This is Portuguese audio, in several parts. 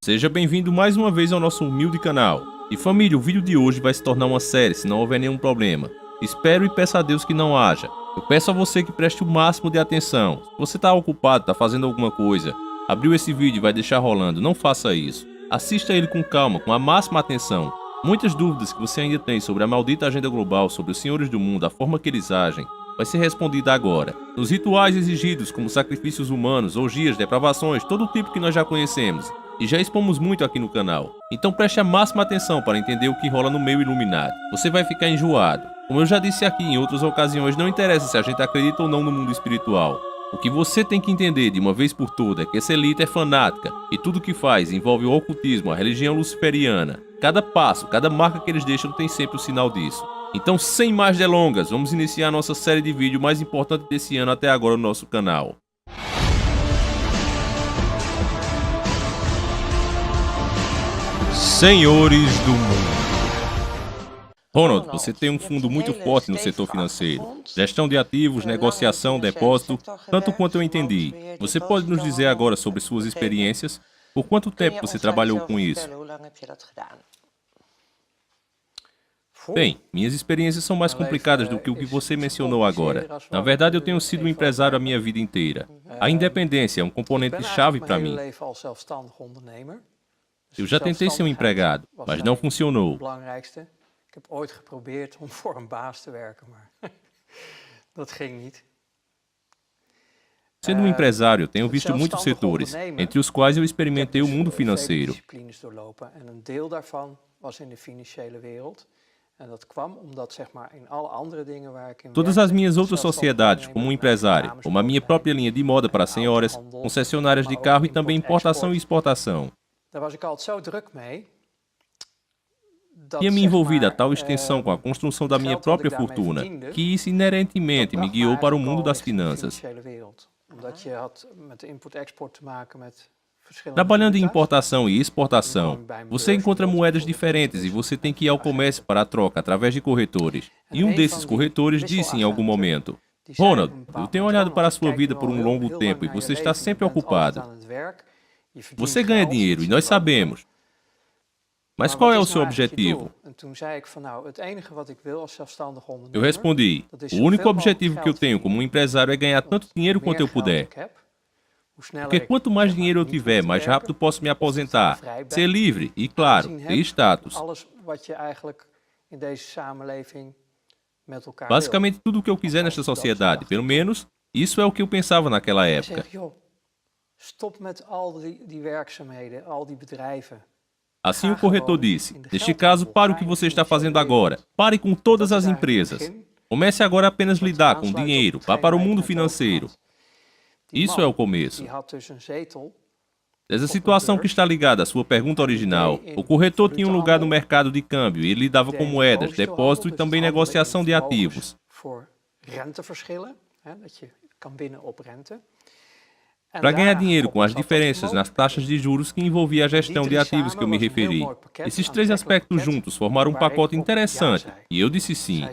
Seja bem-vindo mais uma vez ao nosso humilde canal. E família, o vídeo de hoje vai se tornar uma série se não houver nenhum problema. Espero e peço a Deus que não haja. Eu peço a você que preste o máximo de atenção. Se você está ocupado, está fazendo alguma coisa, abriu esse vídeo e vai deixar rolando, não faça isso. Assista ele com calma, com a máxima atenção. Muitas dúvidas que você ainda tem sobre a maldita agenda global, sobre os senhores do mundo, a forma que eles agem, vai ser respondida agora. Nos rituais exigidos, como sacrifícios humanos, orgias, depravações, todo o tipo que nós já conhecemos e já expomos muito aqui no canal. Então preste a máxima atenção para entender o que rola no meio Illuminati. Você vai ficar enjoado. Como eu já disse aqui em outras ocasiões, não interessa se a gente acredita ou não no mundo espiritual. O que você tem que entender de uma vez por todas é que essa elite é fanática e tudo que faz envolve o ocultismo, a religião luciferiana. Cada passo, cada marca que eles deixam tem sempre o sinal disso. Então, sem mais delongas, vamos iniciar a nossa série de vídeos mais importante desse ano até agora no nosso canal. Senhores do mundo. Ronald, você tem um fundo muito forte no setor financeiro. Gestão de ativos, negociação, depósito, tanto quanto eu entendi. Você pode nos dizer agora sobre suas experiências? Por quanto tempo você trabalhou com isso? Bem, minhas experiências são mais complicadas do que o que você mencionou agora. Na verdade, eu tenho sido um empresário a minha vida inteira. A independência é um componente-chave para mim. Eu já tentei ser um empregado, mas não funcionou. Ik heb ooit geprobeerd om voor een baas te werken, maar dat ging niet. Sendo um empresário, tenho visto muitos setores, entre os quais eu experimentei o mundo financeiro. En een deel daarvan was in de financiële wereld. En dat kwam omdat, zeg maar, in alle andere dingen waar ik in Todas as minhas outras sociedades, como um empresário, como a minha própria linha de moda para senhoras, concessionárias de carro e também importação e exportação. Daar was ik altijd zo druk mee. Tinha me envolvido a tal extensão com a construção da minha própria fortuna, que isso inerentemente me guiou para o mundo das finanças. Trabalhando em importação e exportação, você encontra moedas diferentes e você tem que ir ao comércio para a troca através de corretores. E um desses corretores disse em algum momento: Ronald, eu tenho olhado para a sua vida por um longo tempo e você está sempre ocupado. Você ganha dinheiro e nós sabemos. Mas qual é o seu objetivo? Eu respondi: o único objetivo que eu tenho como um empresário é ganhar tanto dinheiro quanto eu puder. Porque quanto mais dinheiro eu tiver, mais rápido posso me aposentar, ser livre e, claro, ter status. Basicamente tudo o que eu quiser nesta sociedade, pelo menos, isso é o que eu pensava naquela época. Assim o corretor disse: neste caso, pare o que você está fazendo agora. Pare com todas as empresas. Comece agora a apenas lidar com dinheiro, vá para o mundo financeiro. Isso é o começo. Dessa situação que está ligada à sua pergunta original, o corretor tinha um lugar no mercado de câmbio e ele lidava com moedas, depósito e também negociação de ativos. Para ganhar dinheiro com as diferenças nas taxas de juros que envolvia a gestão de ativos que eu me referi. Esses três aspectos juntos formaram um pacote interessante, e eu disse sim.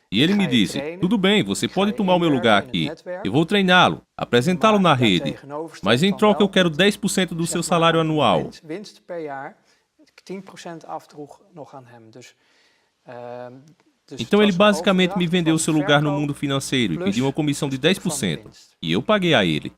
E ele me disse: tudo bem, você pode tomar o meu lugar aqui. Eu vou treiná-lo, apresentá-lo na rede. Mas em troca eu quero 10% do seu salário anual. Então ele basicamente me vendeu o seu lugar no mundo financeiro e pediu uma comissão de 10%. E eu paguei a ele.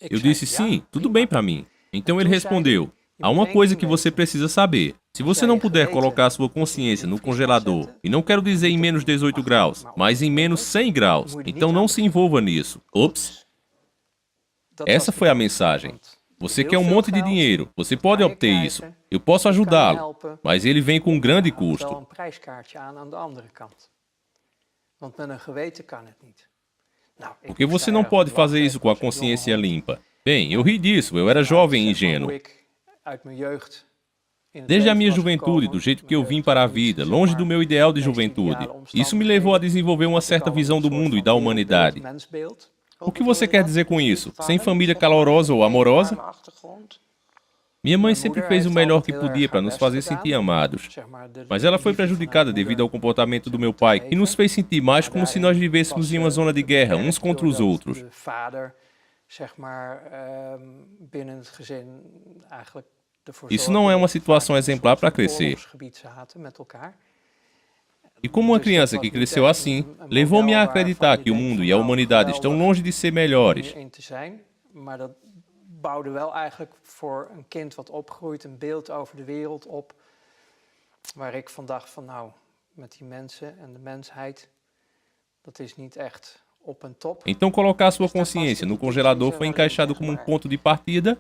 Eu disse sim, tudo bem para mim. Então ele respondeu: há uma coisa que você precisa saber. Se você não puder colocar a sua consciência no congelador, e não quero dizer em menos 18 graus, mas em menos 100 graus, então não se envolva nisso. Ops! Essa foi a mensagem. Você quer um monte de dinheiro, você pode obter isso. Eu posso ajudá-lo, mas ele vem com um grande custo. Porque você não pode fazer isso com a consciência limpa. Bem, eu ri disso, eu era jovem e ingênuo. Desde a minha juventude, do jeito que eu vim para a vida, longe do meu ideal de juventude, isso me levou a desenvolver uma certa visão do mundo e da humanidade. O que você quer dizer com isso? Sem família calorosa ou amorosa? Minha mãe sempre fez o melhor que podia para nos fazer sentir amados. Mas ela foi prejudicada devido ao comportamento do meu pai, que nos fez sentir mais como se nós vivêssemos em uma zona de guerra, uns contra os outros. zeg maar, binnen het gezin eigenlijk ervoor Isso não é uma zorgden dat we situação vaak in een exemplar soort para van crescer. oorlogsgebied zaten met elkaar. E como uma Dus dat criança was que niet cresceu echt assim, een levou-me model a waarvan acreditar je que o denkt mundo van e a nou, humanidade estão geweldig longe de ser om melhores. hierin te zijn. Maar dat bouwde wel eigenlijk voor een kind wat opgroeit een beeld over de wereld op, waar ik van dacht van nou, met die mensen en de mensheid, dat is niet echt op en top. Então colocar sua consciência no congelador foi encaixado como um ponto de partida.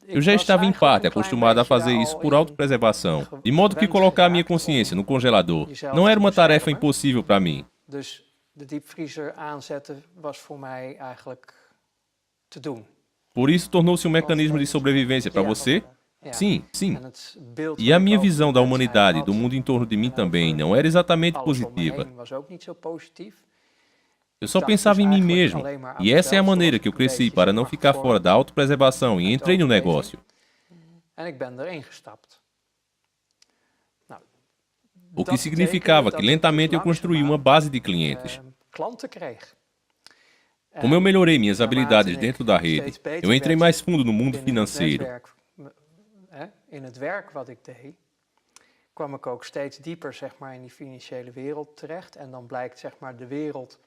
Eu já estava em parte acostumado a fazer isso por autopreservação, de modo que colocar a minha consciência no congelador não era uma tarefa impossível para mim. Dus de diepvriezer aanzetten was voor mij eigenlijk te doen. Por isso tornou-se um mecanismo de sobrevivência para você? Ja. Sim, sim. En het beeld E a wat ik minha over visão de da mensheid humanidade e had, do mundo em torno de mim en também over não era exatamente alles om me positiva. heen was ook niet zo positief. Eu só pensava em mim mesmo, e essa é a maneira que eu cresci para não ficar fora da autopreservação e entrei no negócio. En ik ben erin gestapt. Nou, O que dat significava betekende que dat ik lentamente eu dus construí uma base de clientes. klanten kreeg. Como eu melhorei minhas naarmate habilidades ik dentro da steeds rede, beter eu entrei werd mais fundo no mundo binnen het financeiro. netwerk, in het werk wat ik deed, kwam ik ook steeds dieper zeg maar, in die financiële wereld terecht. En dan blijkt zeg maar, de wereld.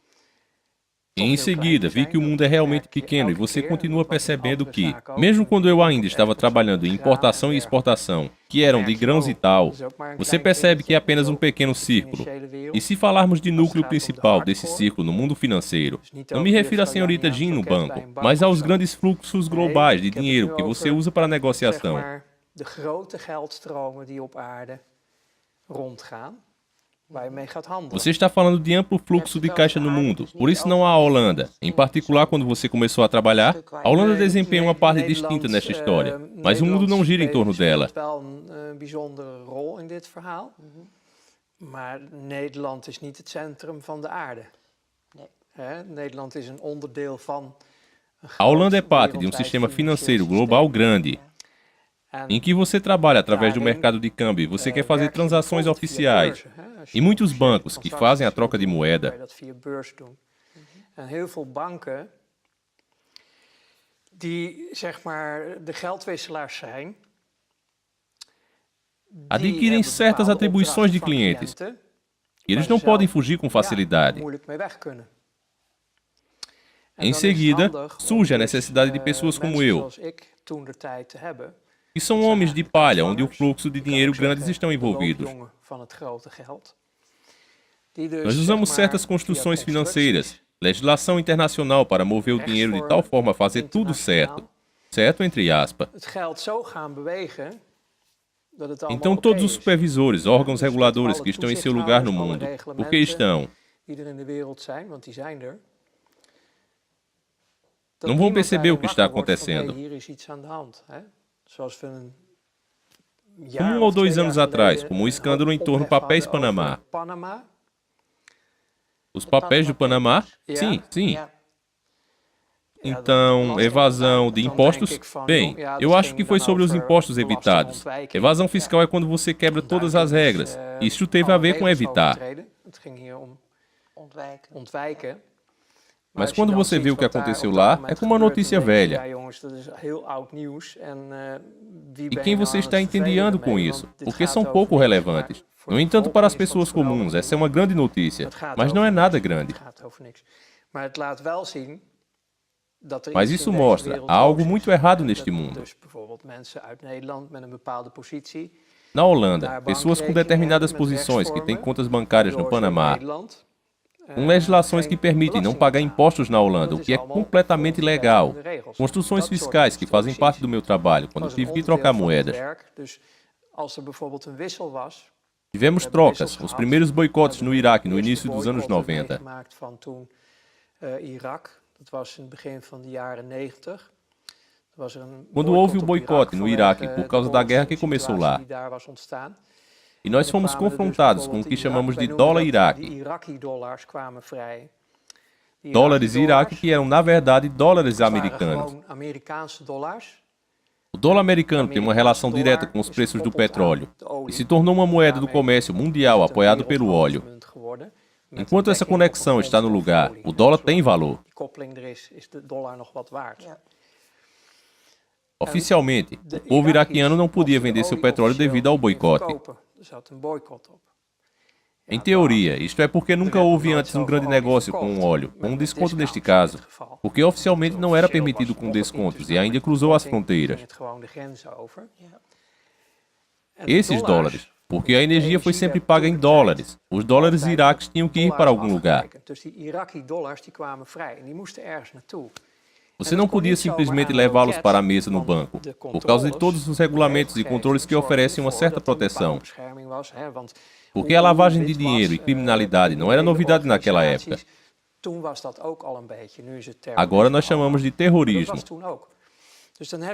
E em seguida, vi que o mundo é realmente pequeno e você continua percebendo que, mesmo quando eu ainda estava trabalhando em importação e exportação, que eram de grãos e tal, você percebe que é apenas um pequeno círculo. E se falarmos de núcleo principal desse círculo no mundo financeiro, não me refiro à senhorita Jean no banco, mas aos grandes fluxos globais de dinheiro que você usa para a Zeg negociação. maar, de grote geldstromen die op aarde rondgaan, waar je mee gaat handelen. Você está falando de amplo fluxo de caixa no mundo, por isso não há a Holanda. Em particular, quando você começou a trabalhar, a Holanda desempenha uma parte distinta nesta história, mas o mundo não gira em torno dela. Nederland speelt wel een bijzondere rol in dit verhaal, maar Nederland is niet het centrum van de aarde. Nederland is een onderdeel van een A Holanda é groot parte de um wereldwijd sistema financieel financeiro global grande, En em que você trabalha através do mercado de câmbio e você quer fazer werk je transações bijvoorbeeld via oficiais. beurzen, hè. Als E je muitos officiële bancos que fazem a troca de transacties wil doen, moeda. kan je dat via beurs doen. En heel veel banken die zeg maar de geldwisselaars zijn, die Adquirem hebben certas bepaalde atribuições de opdrachten van clientes. cliënten E eles waar não ze podem zelf, fugir com facilidade. moeilijk mee weg kunnen. En Em dan is het seguida, handig om surge a dus, necessidade de pessoas como mensen eu, zoals ik toentertijd te hebben, que são homens de palha, onde o fluxo de dinheiro grandes estão de envolvidos. loopjongen van het grote geld. Die dus, Nós zeg usamos maar, certas via construções constructies, financeiras, legislação internacional para mover o dinheiro de tal forma a fazer tudo certo. Certo, entre aspas. het geld zo gaan bewegen dat het allemaal Então oké todos os is. supervisores, órgãos Dus reguladores alle que estão em seu lugar no toezichthouders, alle mundo, porque reglementen estão, die er in de wereld zijn, want die zijn er. dat não vão niemand perceber o daarin que está wakker wordt van, hey, acontecendo. hier is iets aan de hand. Hè? Zoals we een jaar Como 1 ou of 2 2 anos jaar atrás, geleden como o een escândalo em hoop torno ophef papéis hadden over Panamá. Panama. Os papéis do Panamá? Ja. Sim, sim. Ja. Ja, Então, dan- evasão de dan impostos? denk ik van, Bem, ja, dat eu acho ging que foi dan sobre os over impostos evitados. belastingontwijking. Evasão fiscal é quando você quebra todas as regras. Isso teve a ver com evitar. Het ging hier om Ontwijken. ontwijken. Mas als je quando dan você ziet vê o que wat daar aconteceu op dat lá, moment é como uma gebeurt, notícia dan denk je, velha. Ja, jongens, dat is heel oud nieuws. En wie E ben je quem nou você aan está het vervelen entediando com ermee? isso? Want dit Porque gaat são over pouco niks, relevantes. maar voor No de entanto, para as bevolking is pessoas dat geweldig comuns, essa é nieuws. uma grande notícia. Het gaat Mas over não é nada niks. grande. Het gaat over niks. Maar het laat wel zien dat er Mas iets isso in deze mostra, wereld há algo los is. muito errado En neste dat mundo. Dus bijvoorbeeld mensen uit Nederland met een bepaalde positie, Na Holanda, daar pessoas com bankrekeningen determinadas hebben met posições que têm rechtsvormen, contas bancárias no waardoor ze in Panamá, Nederland, com legislações que geen permitem não belasting pagar betalen. impostos na Holanda, Dat o is que é allemaal completamente volgens legal. wettelijke regels. Construções Dat soort fiscais que fazem parte do meu trabalho, quando was tive een que onderdeel trocar van het moedas. werk. Dus als er bijvoorbeeld een wissel was, Tivemos we hebben trocas, wissels os gehad. primeiros boicotes We no hebben Iraque no de eerste início dos anos boycott 90. meegemaakt van toen Irak. Dat was in het begin van de jaren 90. Er was er een Quando boycott houve o op boicote no Iraque vanwege por de causa da guerra que oorlogssituatie começou lá, die daar was ontstaan. e nós En fomos kwamen er dus confrontados com o bijvoorbeeld que de chamamos Irak- de wij dólar noemen dat Iraque. De Iraki-dollars kwamen vrij. Die Dólares Iraque que eram, na verdade, dólares waren americanos. gewoon Amerikaanse dollars. O dólar americano tem uma relação direta com os preços do petróleo e se tornou uma moeda do comércio mundial apoiado pelo óleo. Enquanto essa conexão está no lugar, o dólar tem valor. Die koppeling er is de dollar nog wat waard. Ja. Oficialmente, o povo iraquiano não podia vender seu petróleo devido ao boicote. Er zat een boycott op. Em teoria, isto é porque nunca houve antes um grande negócio com o óleo, com um desconto neste caso, porque oficialmente não era permitido com descontos e ainda cruzou as fronteiras. Ging het gewoon de grens over. Ja. En de Esses dólares, porque a energia foi sempre paga em dólares. Os dólares iraques tinham que ir para algum lugar. Dus die Iraqi-dollars die kwamen vrij en die moesten ergens naartoe. Você não podia simplesmente levá-los para a mesa no banco, por causa de todos os regulamentos e controles que oferecem uma certa proteção. Porque a lavagem de dinheiro e criminalidade não era novidade naquela época. Agora nós chamamos de terrorismo.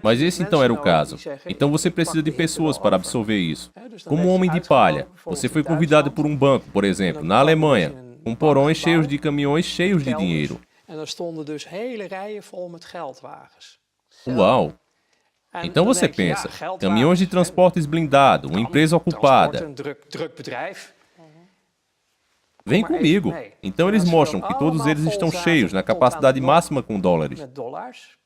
Mas esse então era o caso. Então você precisa de pessoas para absorver isso. Como um homem de palha, você foi convidado por um banco, por exemplo, na Alemanha, com porões cheios de caminhões cheios de dinheiro. En er stonden dus hele rijen vol met geldwagens. Uau! En Então dan você denk je, ja, pensa, geldwagens, caminhões de transportes blindado, uma empresa ocupada. transport, een druk bedrijf. Vem comigo. Então eles mostram que todos eles estão cheios na capacidade máxima com dólares. Met dollars.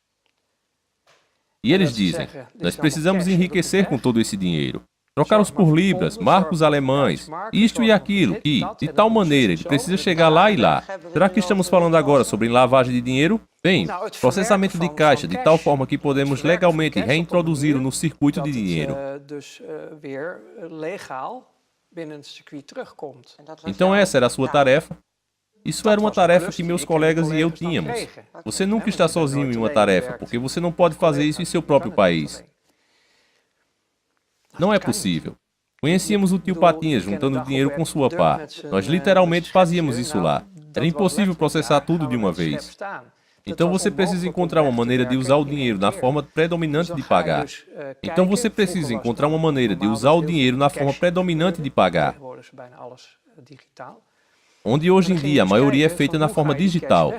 E eles dizem, nós precisamos enriquecer com todo esse dinheiro. Trocá-los por libras, marcos alemães, isto e aquilo, que, de tal maneira, ele precisa chegar lá e lá. Será que estamos falando agora sobre lavagem de dinheiro? Bem, processamento de caixa, de tal forma que podemos legalmente reintroduzi-lo no circuito de dinheiro. Dus weer legaal binnen het circuit terugkomt. En dat was Então jouw essa era a sua taak. tarefa. Isso era uma tarefa que meus colegas e eu tínhamos. Você nunca está sozinho em uma tarefa, porque você não pode fazer isso em seu próprio país. Não é possível. Conhecíamos o tio Patinhas juntando dinheiro com sua pá. Nós literalmente fazíamos isso lá. Era impossível processar tudo de uma vez. Então você precisa encontrar uma maneira de usar o dinheiro na forma predominante de pagar. Então você precisa encontrar uma maneira de usar o dinheiro na forma predominante de pagar, Tegenwoordig is bijna alles digitaal. onde hoje em dia a maioria é feita na forma digital.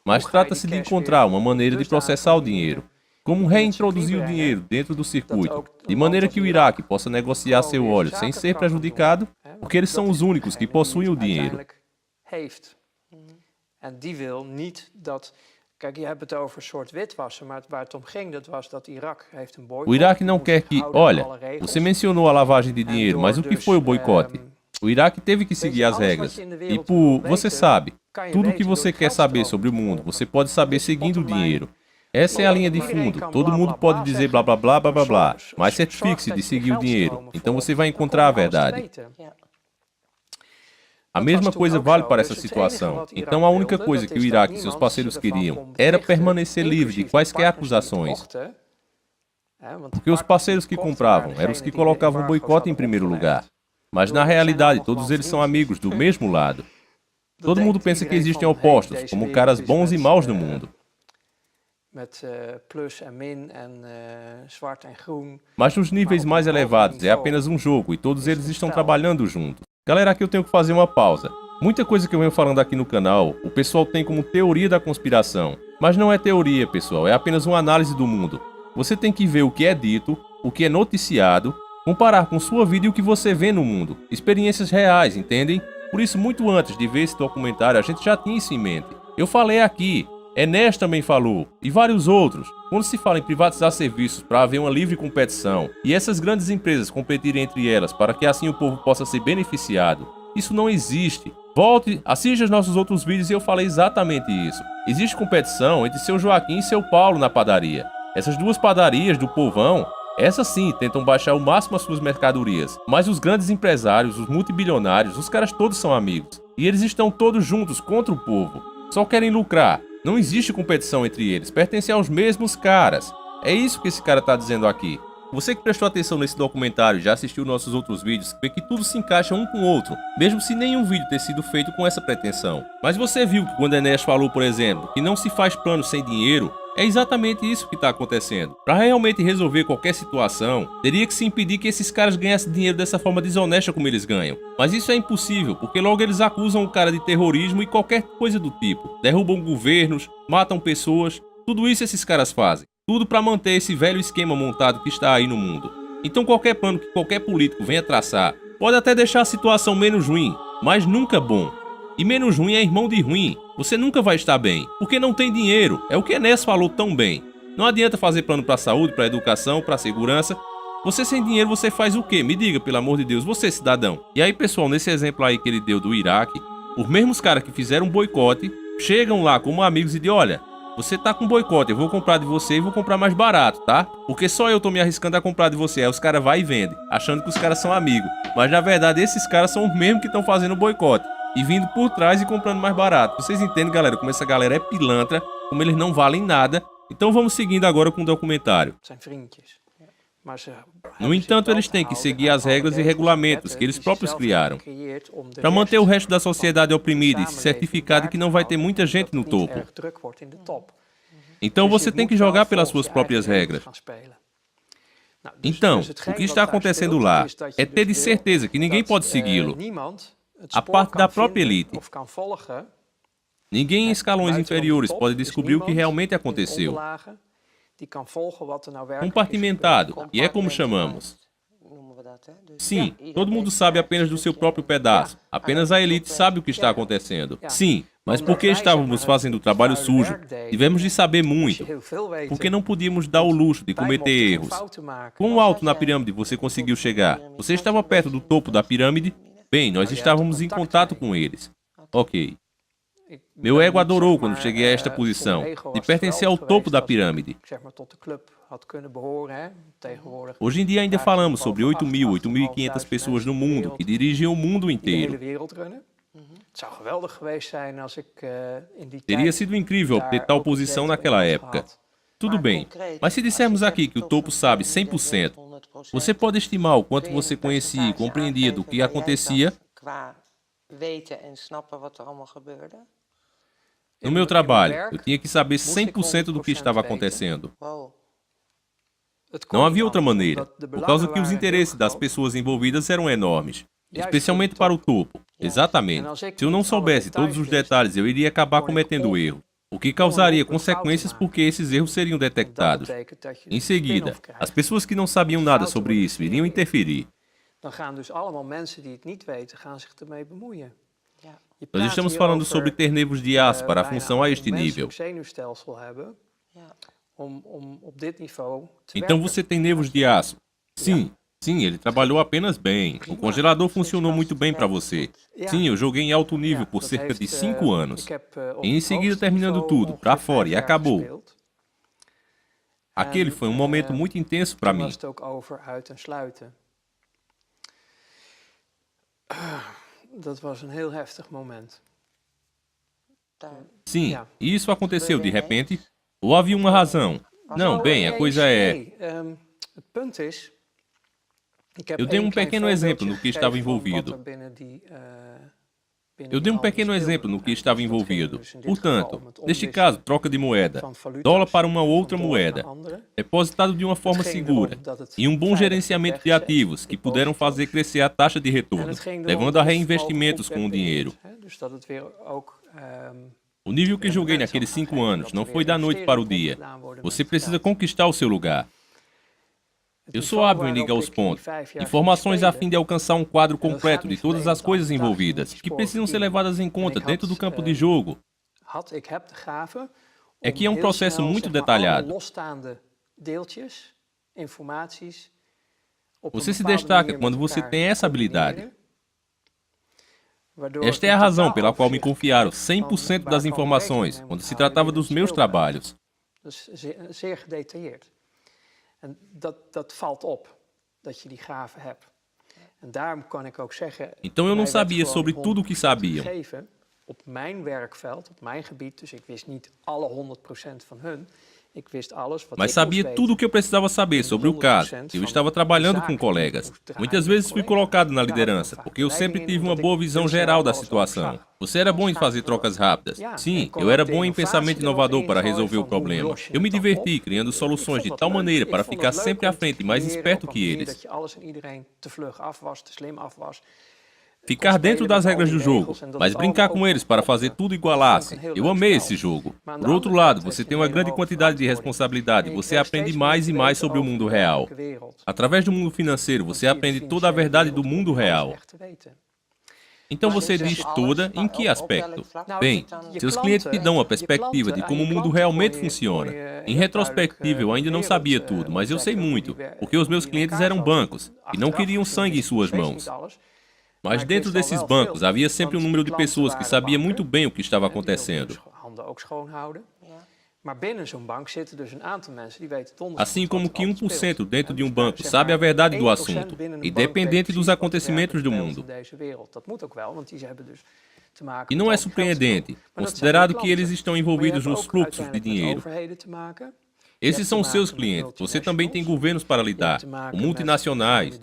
Mas trata-se de encontrar uma maneira de processar o dinheiro. Como reintroduzir o dinheiro dentro do circuito, de maneira que o Iraque possa negociar seu óleo sem ser prejudicado, porque eles são os únicos que possuem o dinheiro. Heeft. En die wil niet dat. Kijk, je hebt het over een soort witwassen, maar waar het om ging, dat was dat Irak heeft een boycott. O Iraque não quer que, olha, você mencionou a lavagem de dinheiro, mas o que foi o boicote? O Iraque teve que seguir as regras. E por, você sabe, tudo o que você quer saber sobre o mundo, você pode saber seguindo o dinheiro. Essa é a linha de fundo. Todo mundo pode dizer blá blá blá blá blá blá, mas certifique-se de seguir o dinheiro. Então você vai encontrar a verdade. Ja. A mesma coisa vale para essa situação. Então a única coisa que o Iraque e seus parceiros queriam era permanecer livre de quaisquer acusações. Porque os parceiros que compravam eram os que colocavam o boicote em primeiro lugar. Mas na realidade todos eles são amigos do mesmo lado. Todo mundo pensa que existem opostos, como caras bons e maus no mundo. Met plus en min en zwart en groen. Mas nos níveis mais elevados é apenas um jogo e todos eles estão trabalhando juntos. Galera, aqui eu tenho que fazer uma pausa. Muita coisa que eu venho falando aqui no canal, o pessoal tem como teoria da conspiração. Mas não é teoria, pessoal, é apenas uma análise do mundo. Você tem que ver o que é dito, o que é noticiado, comparar com sua vida e o que você vê no mundo. Experiências reais, entendem? Por isso, muito antes de ver esse documentário, a gente já tinha isso em mente. Eu falei aqui, Enéas também falou, e vários outros. Quando se fala em privatizar serviços para haver uma livre competição e essas grandes empresas competirem entre elas para que assim o povo possa ser beneficiado, isso não existe. Volte, assista os nossos outros vídeos e eu falei exatamente isso. Existe competição entre seu Joaquim e seu Paulo na padaria. Essas duas padarias do povão, essas sim tentam baixar ao máximo as suas mercadorias. Mas os grandes empresários, os multibilionários, os caras todos são amigos. E eles estão todos juntos contra o povo. Só querem lucrar. Não existe competição entre eles, pertencem aos mesmos caras. É isso que esse cara tá dizendo aqui. Você que prestou atenção nesse documentário e já assistiu nossos outros vídeos, vê que tudo se encaixa um com o outro, mesmo se nenhum vídeo ter sido feito com essa pretensão. Mas você viu que quando Enéas falou, por exemplo, que não se faz plano sem dinheiro, é exatamente isso que está acontecendo. Para realmente resolver qualquer situação, teria que se impedir que esses caras ganhassem dinheiro dessa forma desonesta como eles ganham. Mas isso é impossível, porque logo eles acusam o cara de terrorismo e qualquer coisa do tipo. Derrubam governos, matam pessoas, tudo isso esses caras fazem. Tudo para manter esse velho esquema montado que está aí no mundo. Então qualquer plano que qualquer político venha traçar pode até deixar a situação menos ruim, mas nunca bom. E menos ruim é irmão de ruim. Você nunca vai estar bem, porque não tem dinheiro. É o que Enéas falou tão bem. Não adianta fazer plano para saúde, para educação, para segurança. Você sem dinheiro, você faz o quê? Me diga, pelo amor de Deus, você cidadão. E aí, pessoal, nesse exemplo aí que ele deu do Iraque, os mesmos caras que fizeram um boicote, chegam lá como amigos e dizem, olha, você tá com boicote, eu vou comprar de você e vou comprar mais barato, tá? Porque só eu tô me arriscando a comprar de você. Aí os caras vai e vendem, achando que os caras são amigos. Mas na verdade, esses caras são os mesmos que estão fazendo o boicote. E vindo por trás e comprando mais barato. Vocês entendem, galera, como essa galera é pilantra, como eles não valem nada. Então vamos seguindo agora com o documentário. No entanto, eles têm que seguir as regras e regulamentos que eles próprios criaram, para manter o resto da sociedade oprimida e se certificar de que não vai ter muita gente no topo. Então você tem que jogar pelas suas próprias regras. Então, o que está acontecendo lá é ter de certeza que ninguém pode segui-lo, a parte da própria elite. Ninguém em escalões inferiores pode descobrir o que realmente aconteceu. Compartimentado, e é como chamamos. Sim, todo mundo sabe apenas do seu próprio pedaço. Apenas a elite sabe o que está acontecendo. Sim, mas porque estávamos fazendo o trabalho sujo, tivemos de saber muito. Porque não podíamos dar o luxo de cometer erros. Quão alto na pirâmide você conseguiu chegar? Você estava perto do topo da pirâmide? Bem, nós estávamos em contato com eles. Ok. Meu ego adorou quando cheguei a esta posição, de pertencer ao topo da pirâmide. Hoje em dia ainda falamos sobre 8.000, 8.500 pessoas no mundo que dirigem o mundo inteiro. Teria sido incrível obter tal posição naquela época. Tudo bem, mas se dissermos aqui que o topo sabe 100%, você pode estimar o quanto você conhecia e compreendia do que acontecia? No meu trabalho, eu tinha que saber 100% do que estava acontecendo. Não havia outra maneira, por causa que os interesses das pessoas envolvidas eram enormes, especialmente para o topo. Exatamente. Se eu não soubesse todos os detalhes, eu iria acabar cometendo erro, o que causaria consequências porque esses erros seriam detectados. Em seguida, as pessoas que não sabiam nada sobre isso iriam interferir. Nós estamos falando sobre ter nervos de aço para a função a este nível. Então você tem nervos de aço. Sim, sim, ele trabalhou apenas bem. O congelador funcionou muito bem para você. Sim, eu joguei em alto nível por cerca de 5 anos. E em seguida, terminando tudo, para fora, e acabou. Aquele foi um momento muito intenso para mim. Dat was een heel heftig moment. Sim, e isso aconteceu de repente? Ou havia uma razão? Não, bem, a coisa é... Eu dei um pequeno exemplo no que estava envolvido. Portanto, neste caso, troca de moeda, dólar para uma outra moeda, depositado de uma forma segura, e um bom gerenciamento de ativos que puderam fazer crescer a taxa de retorno, levando a reinvestimentos com o dinheiro. O nível que joguei naqueles 5 anos não foi da noite para o dia. Você precisa conquistar o seu lugar. Eu sou hábil em ligar os pontos, informações a fim de alcançar um quadro completo de todas as coisas envolvidas, que precisam ser levadas em conta dentro do campo de jogo. É que é um processo muito detalhado. Você se destaca quando você tem essa habilidade. Esta é a razão pela qual me confiaram 100% das informações quando se tratava dos meus trabalhos. En dat valt op, dat je die gave hebt. En daarom kan ik ook zeggen... Então eu não sabia sobre tudo o que sabiam. Op mijn werkveld, op mijn gebied, dus ik wist niet alle 100% van hun. Ik wist alles wat Mas sabia tudo o que eu precisava saber sobre o caso. Eu estava trabalhando com colegas. Muitas vezes fui colocado na liderança, porque eu sempre tive uma boa visão geral da situação. Você era bom em fazer trocas rápidas. Sim, eu era bom em pensamento inovador para resolver o problema. Eu me diverti criando soluções de tal maneira para ficar sempre à frente e mais esperto que eles. Ficar dentro das regras do jogo, mas brincar com eles para fazer tudo igualasse. Eu amei esse jogo. Por outro lado, você tem uma grande quantidade de responsabilidade e você aprende mais e mais sobre o mundo real. Através do mundo financeiro, você aprende toda a verdade do mundo real. Então você diz toda em que aspecto? Bem, seus clientes te dão uma perspectiva de como o mundo realmente funciona. Em retrospectiva, eu ainda não sabia tudo, mas eu sei muito, porque os meus clientes eram bancos e não queriam sangue em suas mãos. Mas dentro desses bancos havia sempre um número de pessoas que sabia muito bem o que estava acontecendo. Assim como que 1% dentro de um banco sabe a verdade do assunto, independente dos acontecimentos do mundo. E não é surpreendente, considerado que eles estão envolvidos nos fluxos de dinheiro. Esses são os seus clientes. Você também tem governos para lidar, com multinacionais.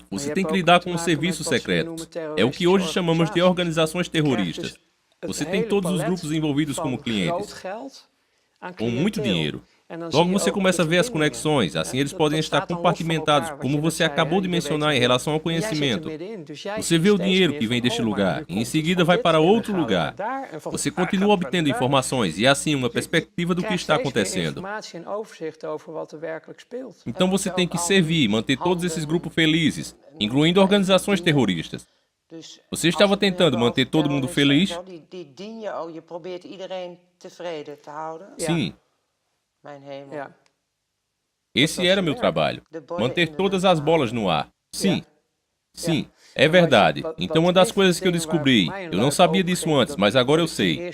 Você tem que lidar com os serviços secretos. É o que hoje chamamos de organizações terroristas. Você tem todos os grupos envolvidos como clientes, com muito dinheiro. Logo você começa a ver as conexões, assim eles podem estar compartimentados, como você acabou de mencionar em relação ao conhecimento. Você vê o dinheiro que vem deste lugar, e em seguida vai para outro lugar. Você continua obtendo informações e assim uma perspectiva do que está acontecendo. Então você tem que servir e manter todos esses grupos felizes, incluindo organizações terroristas. Você estava tentando manter todo mundo feliz? Sim. Esse era meu trabalho. Manter todas as bolas no ar. Sim. Sim. É verdade. Então uma das coisas que eu descobri, eu não sabia disso antes, mas agora eu sei.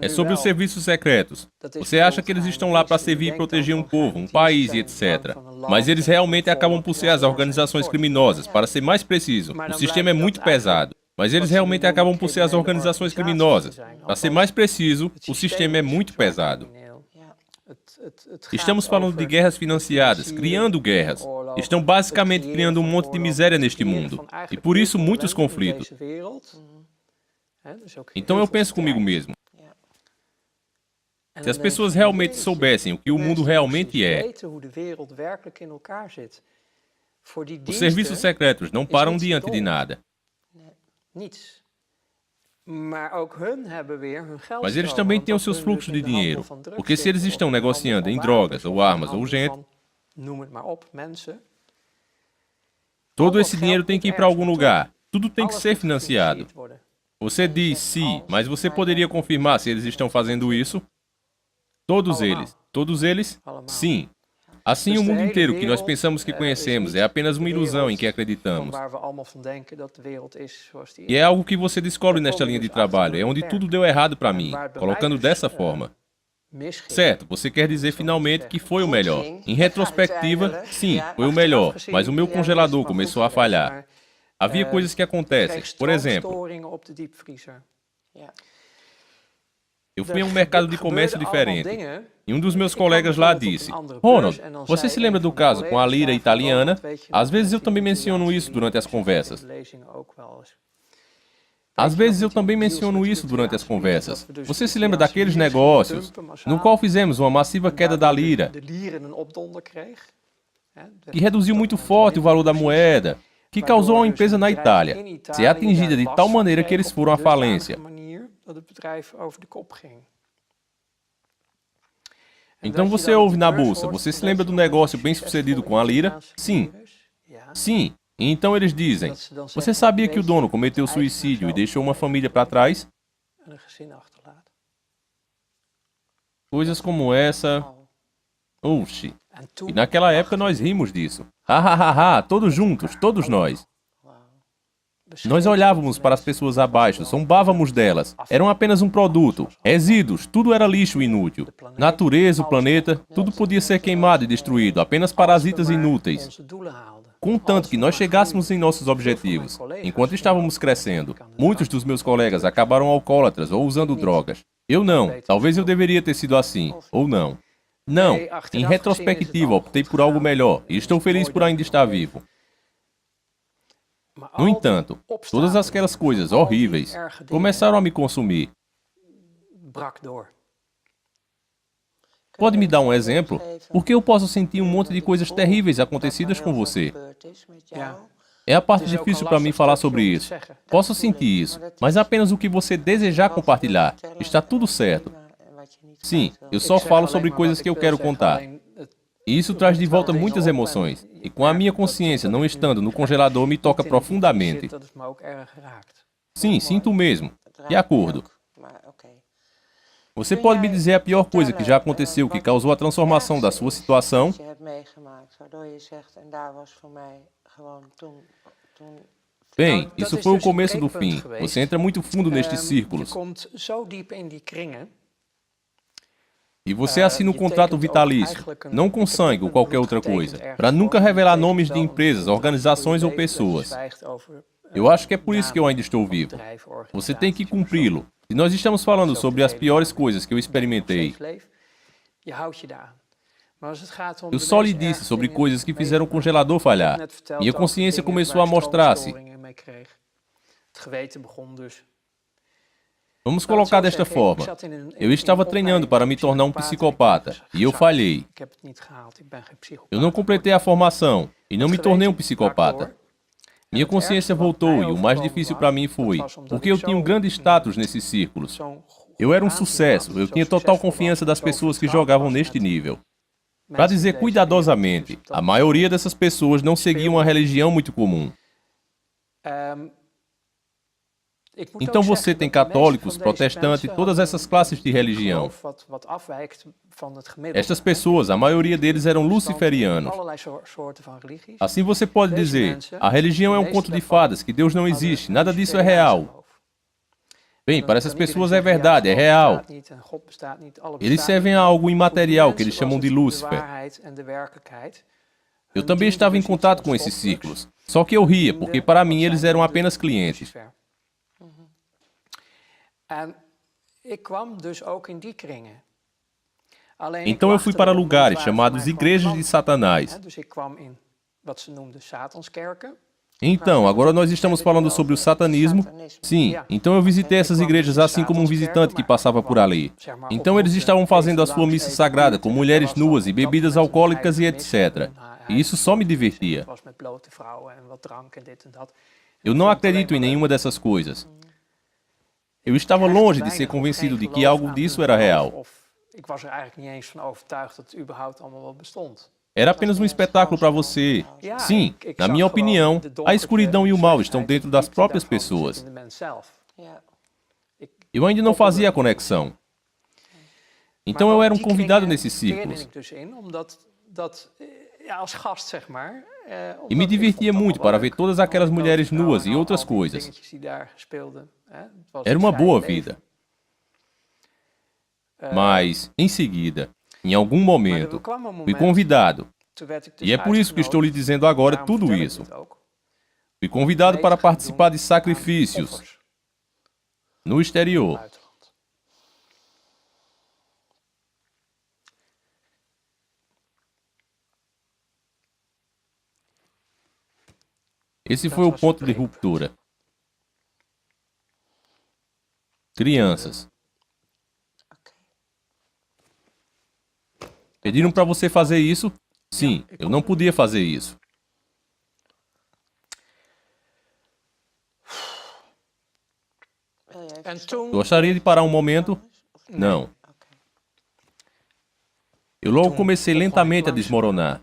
É sobre os serviços secretos. Você acha que eles estão lá para servir e proteger um povo, um país e etc. Mas eles realmente acabam por ser as organizações criminosas. Para ser mais preciso, o sistema é muito pesado. Mas eles realmente acabam por ser as organizações criminosas. Para ser mais preciso, o sistema é muito pesado. Estamos falando de guerras financiadas, criando guerras. Estão basicamente criando um monte de miséria neste mundo. E por isso muitos conflitos. Então eu penso comigo mesmo. Se as pessoas realmente soubessem o que o mundo realmente é, os serviços secretos não param diante de nada. Mas eles também têm os seus fluxos de dinheiro, porque se eles estão negociando em drogas ou armas ou gente, todo esse dinheiro tem que ir para algum lugar. Tudo tem que ser financiado. Você diz sim, mas você poderia confirmar se eles estão fazendo isso? Todos eles? Sim. Assim, o mundo inteiro que nós pensamos que conhecemos é apenas uma ilusão em que acreditamos. E é algo que você descobre nesta linha de trabalho, é onde tudo deu errado para mim, colocando dessa forma. Certo, você quer dizer finalmente que foi o melhor. Em retrospectiva, sim, foi o melhor, mas o meu congelador começou a falhar. Havia coisas que acontecem, por exemplo, eu fui a um mercado de comércio diferente, e um dos meus colegas lá disse, Ronald, você se lembra do caso com a lira italiana? Às vezes eu também menciono isso durante as conversas. Você se lembra daqueles negócios no qual fizemos uma massiva queda da lira, que reduziu muito forte o valor da moeda, que causou a uma empresa na Itália ser atingida de tal maneira que eles foram à falência. Então você ouve na bolsa, você se lembra do negócio bem sucedido com a lira? Sim. Sim. E então eles dizem, você sabia que o dono cometeu suicídio e deixou uma família para trás? Coisas como essa... Oxi. E naquela época nós rimos disso. Ha ha ha ha, todos juntos, todos nós. Nós olhávamos para as pessoas abaixo, zombávamos delas. Eram apenas um produto. Resíduos, tudo era lixo inútil. Natureza, o planeta, tudo podia ser queimado e destruído, apenas parasitas inúteis. Contanto que nós chegássemos em nossos objetivos. Enquanto estávamos crescendo, muitos dos meus colegas acabaram alcoólatras ou usando drogas. Eu não. Talvez eu deveria ter sido assim, ou não. Não. Em retrospectiva, optei por algo melhor e estou feliz por ainda estar vivo. No entanto, todas aquelas coisas horríveis começaram a me consumir. Pode me dar um exemplo? Porque eu posso sentir um monte de coisas terríveis acontecidas com você. É a parte difícil para mim falar sobre isso. Posso sentir isso, mas apenas o que você desejar compartilhar. Está tudo certo. Sim, eu só falo sobre coisas que eu quero contar. E isso traz de volta muitas emoções. E com a minha consciência não estando no congelador me toca profundamente. Dat heeft me ook erg geraakt. Sim, sinto mesmo. De acordo. Maar oké. Você pode me dizer a pior coisa que já aconteceu que causou a transformação da sua situação? Dat je hebt meegemaakt, waardoor je zegt, en daar was voor mij gewoon toen Bem, isso foi o começo do fim. Você entra muito fundo nestes Je círculos. komt zo diep in die kringen. E você assina um contrato vitalício, não com sangue ou qualquer outra coisa, para nunca revelar nomes de empresas, organizações ou pessoas. Eu acho que é por isso que eu ainda estou vivo. Você tem que cumpri-lo. E nós estamos falando sobre as piores coisas que eu experimentei. Eu só lhe disse sobre coisas que fizeram o congelador falhar. Minha consciência começou a mostrar-se. Vamos colocar desta forma. Eu estava treinando para me tornar um psicopata e eu falhei. Eu não completei a formação e não me tornei um psicopata. Minha consciência voltou e o mais difícil para mim foi, porque eu tinha um grande status nesses círculos. Eu era um sucesso, eu tinha total confiança das pessoas que jogavam neste nível. Para dizer cuidadosamente, a maioria dessas pessoas não seguiam uma religião muito comum. Então você tem católicos, protestantes, todas essas classes de religião. Estas pessoas, a maioria deles eram luciferianos. Assim você pode dizer, a religião é um conto de fadas, que Deus não existe, nada disso é real. Bem, para essas pessoas é verdade, é real. Eles servem a algo imaterial que eles chamam de Lúcifer. Eu também estava em contato com esses círculos, só que eu ria, porque para mim eles eram apenas clientes. Então eu fui para lugares chamados igrejas de Satanás. Então, agora nós estamos falando sobre o satanismo. Sim, então eu visitei essas igrejas assim como um visitante que passava por ali. Então eles estavam fazendo a sua missa sagrada com mulheres nuas e bebidas alcoólicas e etc. E isso só me divertia. Eu não acredito em nenhuma dessas coisas. Eu estava longe de ser convencido de que algo disso era real. Era apenas um espetáculo para você. Sim, na minha opinião, a escuridão e o mal estão dentro das próprias pessoas. Eu ainda não fazia a conexão. Então eu era um convidado nesses círculos. E me divertia muito para ver todas aquelas mulheres nuas e outras coisas. Era uma boa vida. Mas, em seguida, em algum momento, fui convidado. E é por isso que estou lhe dizendo agora tudo isso. Fui convidado para participar de sacrifícios no exterior. Esse foi o ponto de ruptura. Crianças. Pediram para você fazer isso? Sim, eu não podia fazer isso. Gostaria de parar um momento? Não. Eu logo comecei lentamente a desmoronar.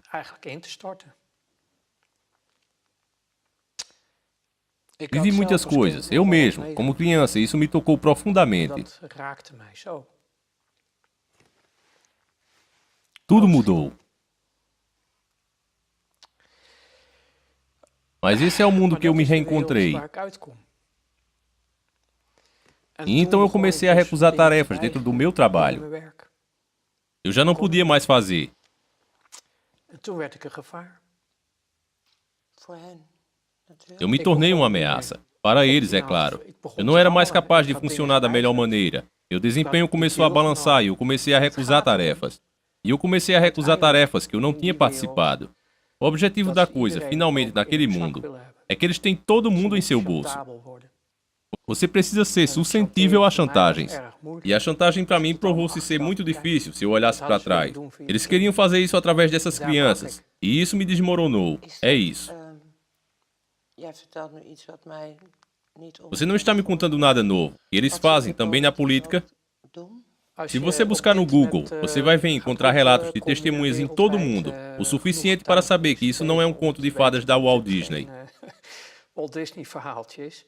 Vivi muitas coisas, eu mesmo, como criança, e isso me tocou profundamente. Tudo mudou. Mas esse é o mundo que eu me reencontrei. E então eu comecei a recusar tarefas dentro do meu trabalho. Eu já não podia mais fazer. Eu me tornei uma ameaça. Para eles, é claro. Eu não era mais capaz de funcionar da melhor maneira. Meu desempenho começou a balançar e eu comecei a recusar tarefas. E eu comecei a recusar tarefas que eu não tinha participado. O objetivo da coisa, finalmente, naquele mundo, é que eles têm todo mundo em seu bolso. Você precisa ser suscetível a chantagens. E a chantagem para mim provou-se ser muito difícil se eu olhasse para trás. Eles queriam fazer isso através dessas crianças. E isso me desmoronou. É isso. Você não está me contando nada novo. E eles fazem também na política. Se você buscar no Google, você vai ver encontrar relatos de testemunhas em todo o mundo, o suficiente para saber que isso não é um conto de fadas da Walt Disney. Walt Disney verhaaltjes.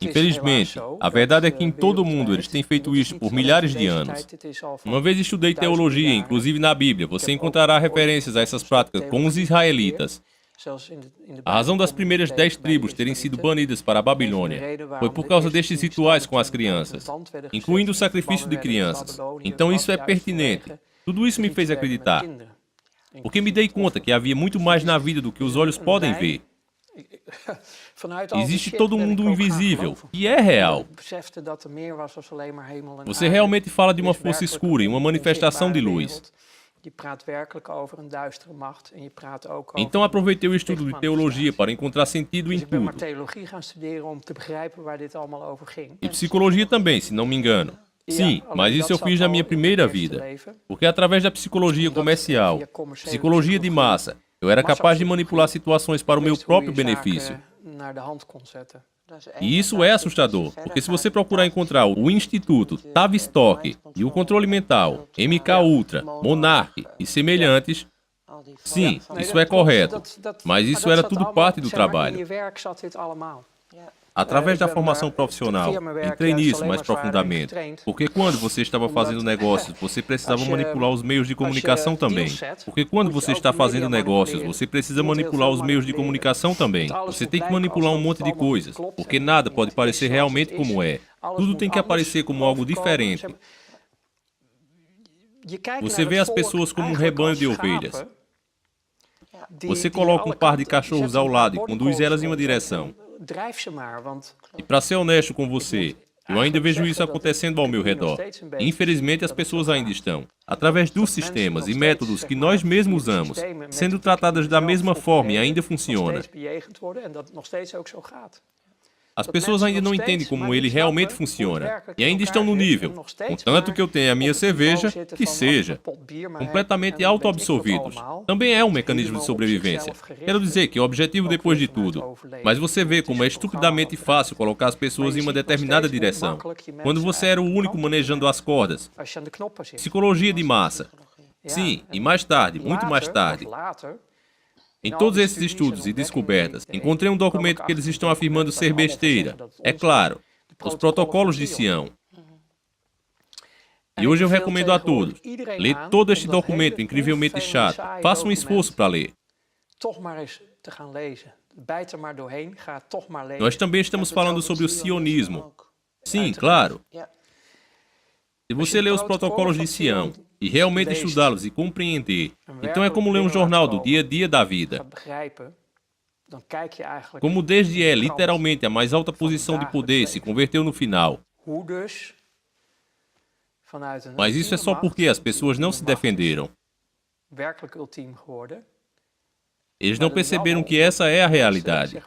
Infelizmente, a verdade é que em todo o mundo eles têm feito isso por milhares de anos. Uma vez estudei teologia, inclusive na Bíblia, você encontrará referências a essas práticas com os israelitas. A razão das primeiras 10 tribos terem sido banidas para a Babilônia foi por causa destes rituais com as crianças, incluindo o sacrifício de crianças. Então isso é pertinente. Tudo isso me fez acreditar, porque me dei conta que havia muito mais na vida do que os olhos podem ver. Existe todo um mundo invisível, e é real. Você realmente fala de uma força escura e uma manifestação de luz. Então aproveitei o estudo de teologia para encontrar sentido em tudo. E psicologia também, se não me engano. Sim, mas isso eu fiz na minha primeira vida. Porque através da psicologia comercial, psicologia de massa, eu era capaz de manipular situações para o meu próprio benefício. E isso é assustador, porque se você procurar encontrar o Instituto Tavistock e o controle mental, MK Ultra, Monarch e semelhantes, sim, isso é correto, mas isso era tudo parte do trabalho. Através da formação profissional, entrei nisso mais profundamente, porque quando você estava fazendo negócios, você precisava manipular os meios de comunicação também. Porque quando você está fazendo negócios, você precisa manipular os meios de comunicação também. Você tem que manipular um monte de coisas, porque nada pode parecer realmente como é. Tudo tem que aparecer como algo diferente. Você vê as pessoas como um rebanho de ovelhas. Você coloca um par de cachorros ao lado e conduz elas em uma direção. E para ser honesto com você, eu ainda vejo isso acontecendo ao meu redor. Infelizmente, as pessoas ainda estão, através dos sistemas e métodos que nós mesmos usamos, sendo tratadas da mesma forma e ainda funciona. As pessoas ainda não entendem como ele realmente funciona e ainda estão no nível, contanto que eu tenha a minha cerveja, que seja, completamente autoabsorvidos. Também é um mecanismo de sobrevivência. Quero dizer que o objetivo depois de tudo. Mas você vê como é estupidamente fácil colocar as pessoas em uma determinada direção, quando você era o único manejando as cordas. Psicologia de massa. Sim, e mais tarde, muito mais tarde. Em todos esses estudos e descobertas, encontrei um documento que eles estão afirmando ser besteira. É claro, os protocolos de Sião. E hoje eu recomendo a todos, lê todo este documento incrivelmente chato. Faça um esforço para ler. Nós também estamos falando sobre o sionismo. Sim, claro. Se você ler os protocolos de Sião e realmente estudá-los e compreender, então é como ler um jornal do dia a dia da vida. Como desde literalmente a mais alta posição de poder se converteu no final. Mas isso é só porque as pessoas não se defenderam. Eles não perceberam que essa é a realidade.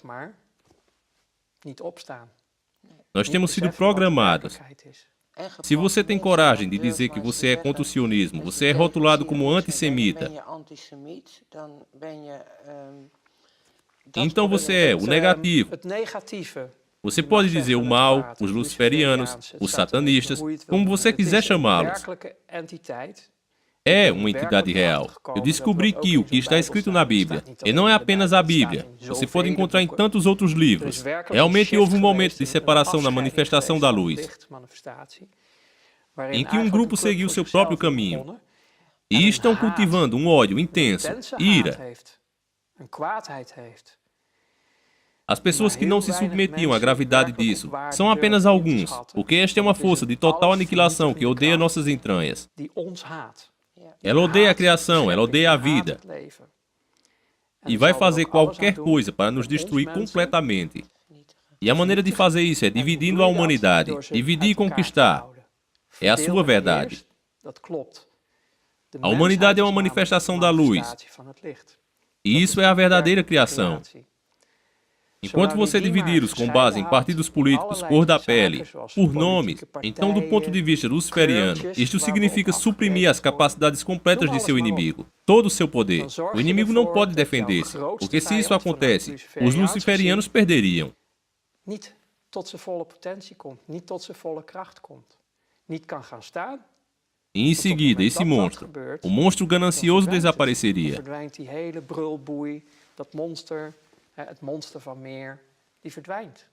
Nós temos sido programados. Se você tem coragem de dizer que você é contra o sionismo, você é rotulado como antissemita. Então você é o negativo. Você pode dizer o mal, os luciferianos, os satanistas, como você quiser chamá-los. É uma entidade real. Eu descobri que o que está escrito na Bíblia, e não é apenas a Bíblia, você pode encontrar em tantos outros livros. Realmente houve um momento de separação na manifestação da luz, em que um grupo seguiu seu próprio caminho, e estão cultivando um ódio intenso, ira. As pessoas que não se submetiam à gravidade disso são apenas alguns, porque esta é uma força de total aniquilação que odeia nossas entranhas. Ela odeia a criação, ela odeia a vida. E vai fazer qualquer coisa para nos destruir completamente. E a maneira de fazer isso é dividindo a humanidade. Dividir e conquistar. É a sua verdade. A humanidade é uma manifestação da luz. E isso é a verdadeira criação. Enquanto você dividir-os com base em partidos políticos, cor da pele, por nomes, então do ponto de vista luciferiano, isto significa suprimir as capacidades completas de seu inimigo, todo o seu poder. O inimigo não pode defender-se, porque se isso acontece, os luciferianos perderiam. niet kan gaan staan, E em seguida, esse monstro, o monstro ganancioso, dan desapareceria. verdwijnt die hele brulboei, dat monster, het monster van meer, die verdwijnt.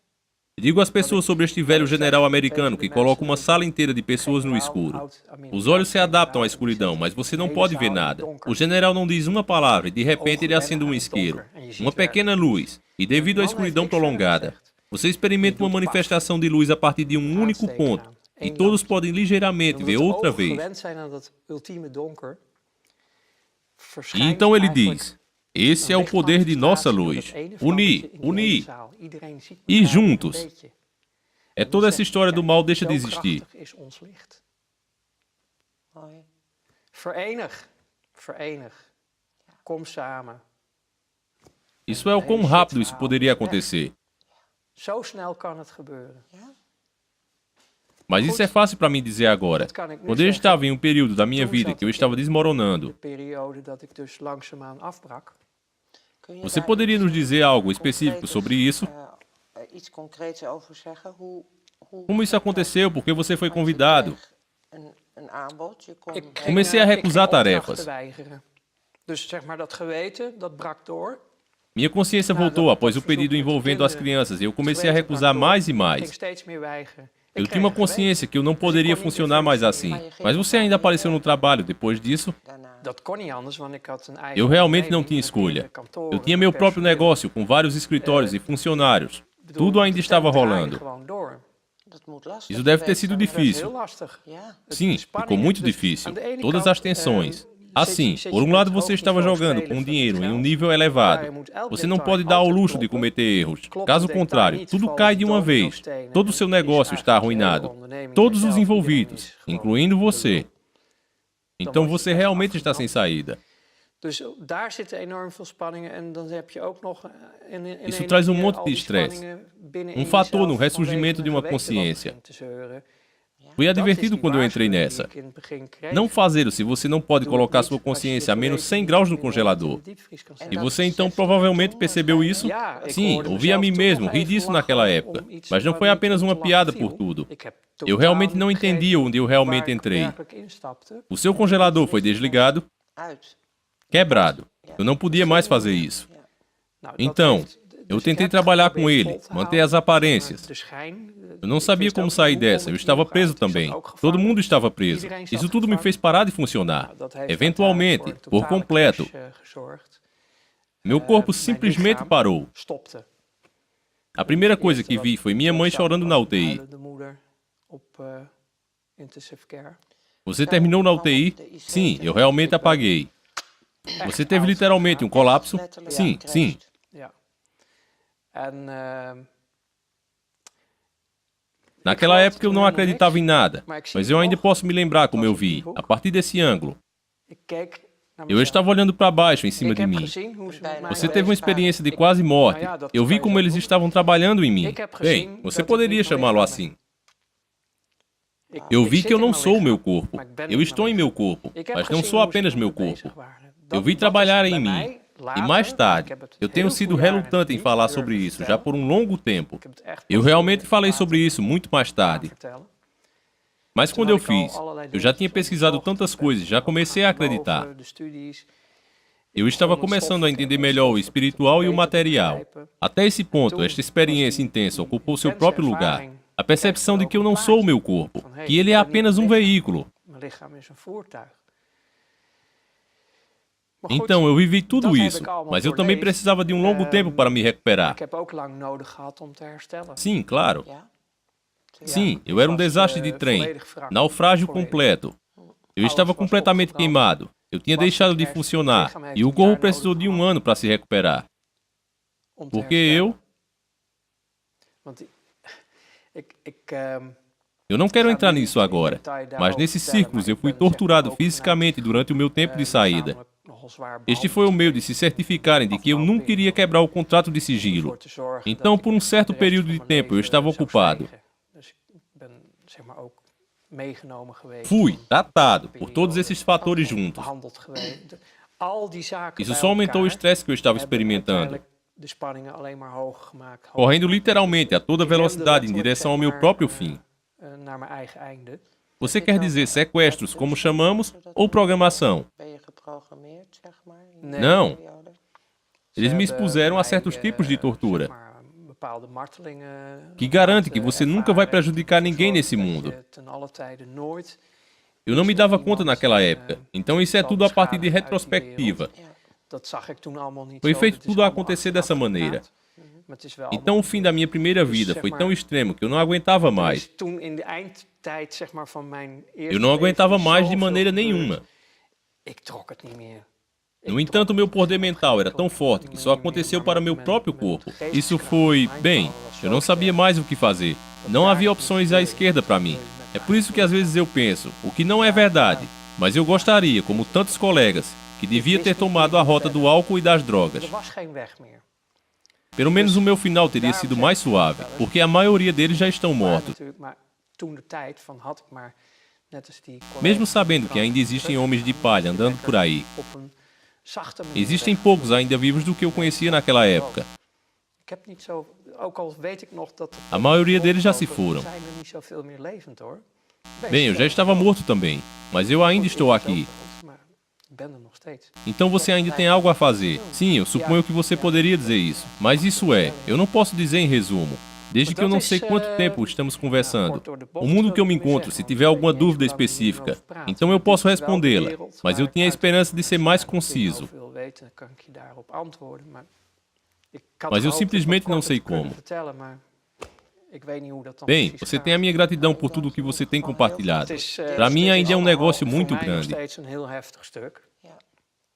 Digo às pessoas sobre este velho general americano que coloca uma sala inteira de pessoas no escuro. Os olhos se adaptam à escuridão, mas você não pode ver nada. O general não diz uma palavra e de repente ele acende um isqueiro, uma pequena luz, e devido à escuridão prolongada, você experimenta uma manifestação de luz a partir de um único ponto, e todos podem ligeiramente ver outra vez. E então ele diz: esse é o poder de nossa luz. Unir, unir, ir juntos. É toda essa história do mal deixa de existir. Mooi. Verenig. Kom samen. Isso é o quão rápido isso poderia acontecer. Zo snel kan het gebeuren. Ja? Mas isso é fácil para mim dizer agora. Quando eu estava em um período da minha vida que eu estava De desmoronando, periode dat ik dus langzaamaan afbrak. Kun je você daar poderia iets nos dizer algo específico sobre isso? Iets concreets over zeggen? Como isso aconteceu? Por que você foi convidado? Een aanbod. Je kon Comecei a recusar ik ging tarefas. opdrachten weigeren. Dus zeg maar dat geweten, dat brak door. Minha consciência voltou após o pedido envolvendo as crianças e eu comecei a recusar mais e Ik ging mais. steeds meer weigeren. Eu tinha uma consciência que eu não poderia funcionar mais assim. Mas você ainda apareceu no trabalho depois disso? daarna. Dat kon niet anders, want ik had een eigen Eu realmente não onderneming tinha met escolha. meerdere kantoren, Eu tinha meu próprio personeel. negócio com vários escritórios e funcionários. Ik bedoel, Tudo ainda de estava tent draaide rolando. gewoon door. Dat moet lastig Isso deve ter geweest sido zijn. Dat was difícil. heel lastig. Ja. Sim, ficou muito difícil. Todas as tensões. Assim, zit por je um lado met você hoog estava niveau jogando spelen com van dinheiro em um geld. nível Maar je elevado. moet elk Você não detail pode dar ao altijd luxo de kloppen. cometer erros. Klopt Caso het detail contrário, niet, tudo vallen cai de de uma vez. domino-stenen Todo o en seu is negócio está eigenlijk de hele arruinado. onderneming Todos os zelf, iedereen envolvidos, is gewoon incluindo você. de lul. Então você realmente está sem saída. Dus daar zitten enorm veel spanningen en dan heb je ook nog in Isso één traz keer monte al de die estresse. spanningen binnen Um in fator no jezelf ressurgimento vanwege de uma een geweten wat consciência. begint te zeuren. Fui Dat is advertido die quando eu entrei waarschuwing nessa. die ik in het begin kreeg. Não fazer se você não pode Doe het colocar niet sua als je consciência a de menos geweten 100 niet graus no in de congelador. diepvries kan E zetten. você então provavelmente percebeu isso? Ja, ik Sim, hoorde ouvi a mim mezelf toen mesmo, nog ri even disso lachen naquela om época. iets Mas não waar foi niet apenas op uma te lachen piada viel. por tudo. Ik heb Eu totaal realmente niet não begrepen entendia onde eu realmente waar ik entrei. werkelijk instapte. O seu congelador foi desligado, Uit. quebrado. Eu não podia mais fazer isso. Nou, dat Então, heeft- eu dus ik tentei heb trabalhar com geprobeerd ele, vol te manter houden, as aparências. de schijn, Eu não ik sabia wist como ook sair hoe dessa, kom eu ik estava hieruit. preso Ik was também. ook gevangen. Todo mundo estava preso. Iedereen zat Isso tudo me gevangen. fez parar de funcionar. Nou, dat heeft Eventualmente, uiteindelijk por voor een completo, totale crash, gezorgd. meu corpo Mijn simplesmente lichaam parou. Stopte. A primeira coisa Eerste que wat vi ik foi minha mãe zag chorando was na een UTI. huilende moeder op intensive care. Você terminou na UTI? Sim, eu realmente apaguei. Você teve literalmente um colapso? Letterlijk Sim, sim. gecrashed. Ja. En Naquela época eu não acreditava em nada, mas eu ainda posso me lembrar como eu vi, a partir desse ângulo. ik keek naar Eu mezelf. estava olhando para baixo em cima Ik de heb mim. gezien hoe ze met mij Você Você teve uma experiência de quase morte. Eu vi como eles estavam trabalhando em mim. Bem, você poderia chamá-lo assim. Ik- Eu ik vi zit que eu in não mijn sou o lichaam, meu corpo. maar ik ben Eu niet estou mijn em meu lichaam. corpo, Ik heb mas não gezien sou hoe ze apenas met meu me corpo. bezig waren. Eu Dat- vi dat trabalhar is em bij mim. mij E later, mais ik tarde, heb het eu heel tenho veel sido jaren relutante em niet falar durven sobre isso, já vertellen. por um longo tempo. Ik heb het echt Eu pas realmente falei later sobre isso muito mais gaan tarde. vertellen. Mas quando eu fiz, eu já tinha pesquisado tantas coisas, já comecei a acreditar. Boven de studies. Eu estava começando a entender melhor o espiritual e o material. Até esse ponto, esta experiência intensa ocupou seu próprio lugar. A percepção de que eu não sou o meu corpo, que ele é apenas um veículo. Mijn lichaam is een voertuig. Maar goed, Então eu vivi tudo dat heb isso, ik allemaal mas eu também doorleefd. precisava de um longo tempo para me recuperar. Ik heb ook lang nodig gehad om te herstellen. Sim, claro. Ja? Sim, eu era um desastre de trem, naufrágio completo. Eu estava completamente queimado. Eu tinha deixado de funcionar e o corpo precisou de um ano para se recuperar. Om te Porque herstellen. eu, Want eu não quero entrar nisso agora, mas nesses círculos eu fui torturado fisicamente durante o meu tempo de saída. Este foi o meio de se certificarem de que eu nunca iria quebrar o contrato de sigilo. Então, por um certo período de tempo, eu estava ocupado. Fui tratado por todos esses fatores juntos. Isso só aumentou o estresse que eu estava experimentando, correndo literalmente a toda velocidade em direção ao meu próprio fim. Você quer dizer sequestros, como chamamos, ou programação? Ben je geprogrammeerd, zeg maar? Nee. Não. Periode? Eles me expuseram a certos tipos de tortura, que garante que você nunca vai prejudicar ninguém nesse mundo. Eu não me dava conta naquela época, então isso é tudo a partir de retrospectiva. Foi feito tudo acontecer dessa maneira. Então o fim da minha primeira vida foi tão extremo que eu não aguentava mais. Eu não aguentava mais de maneira nenhuma. No entanto, meu poder mental era tão forte que só aconteceu para meu próprio corpo. Isso foi, bem, eu não sabia mais o que fazer. Não havia opções à esquerda para mim. É por isso que às vezes eu penso, o que não é verdade, mas eu gostaria, como tantos colegas, que devia ter tomado a rota do álcool e das drogas. Pelo menos o meu final teria sido mais suave, porque a maioria deles já estão mortos. Mesmo sabendo que ainda existem homens de palha andando por aí, existem poucos ainda vivos do que eu conhecia naquela época. A maioria deles já se foram. Bem, eu já estava morto também, mas eu ainda estou aqui. Então você ainda tem algo a fazer. Sim, eu suponho que você poderia dizer isso. Mas isso é, eu não posso dizer em resumo. Desde que eu não sei quanto tempo estamos conversando. O mundo que eu me encontro, se tiver alguma dúvida específica, então eu posso respondê-la. Mas eu tinha a esperança de ser mais conciso. Mas eu simplesmente não sei como. Bem, você tem a minha gratidão por tudo o que você tem compartilhado. Para mim ainda é um negócio muito grande.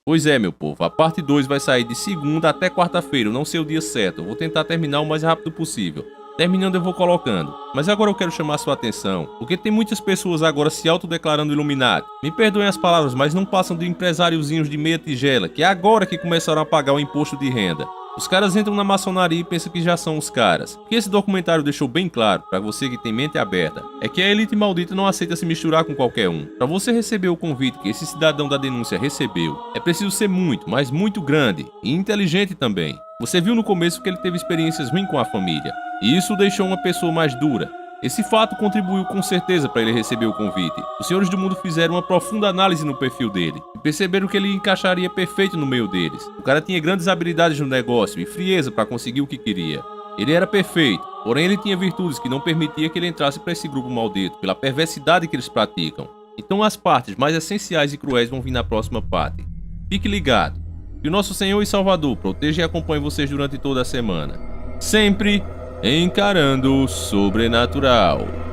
Pois é, meu povo, a parte 2 vai sair de segunda até quarta-feira, eu não sei o dia certo, eu vou tentar terminar o mais rápido possível. Terminando eu vou colocando. Mas agora eu quero chamar sua atenção, porque tem muitas pessoas agora se autodeclarando Illuminati. Me perdoem as palavras, mas não passam de empresáriozinhos de meia tigela, que é agora que começaram a pagar o imposto de renda. Os caras entram na maçonaria e pensam que já são os caras. O que esse documentário deixou bem claro, pra você que tem mente aberta, é que a elite maldita não aceita se misturar com qualquer um. Pra você receber o convite que esse cidadão da denúncia recebeu, é preciso ser muito, mas muito grande e inteligente também. Você viu no começo que ele teve experiências ruins com a família, e isso o deixou uma pessoa mais dura. Esse fato contribuiu com certeza para ele receber o convite. Os senhores do mundo fizeram uma profunda análise no perfil dele e perceberam que ele encaixaria perfeito no meio deles. O cara tinha grandes habilidades no negócio e frieza para conseguir o que queria. Ele era perfeito, porém ele tinha virtudes que não permitia que ele entrasse para esse grupo maldito, pela perversidade que eles praticam. Então as partes mais essenciais e cruéis vão vir na próxima parte. Fique ligado. Que o nosso Senhor e Salvador proteja e acompanhe vocês durante toda a semana. Sempre encarando o sobrenatural.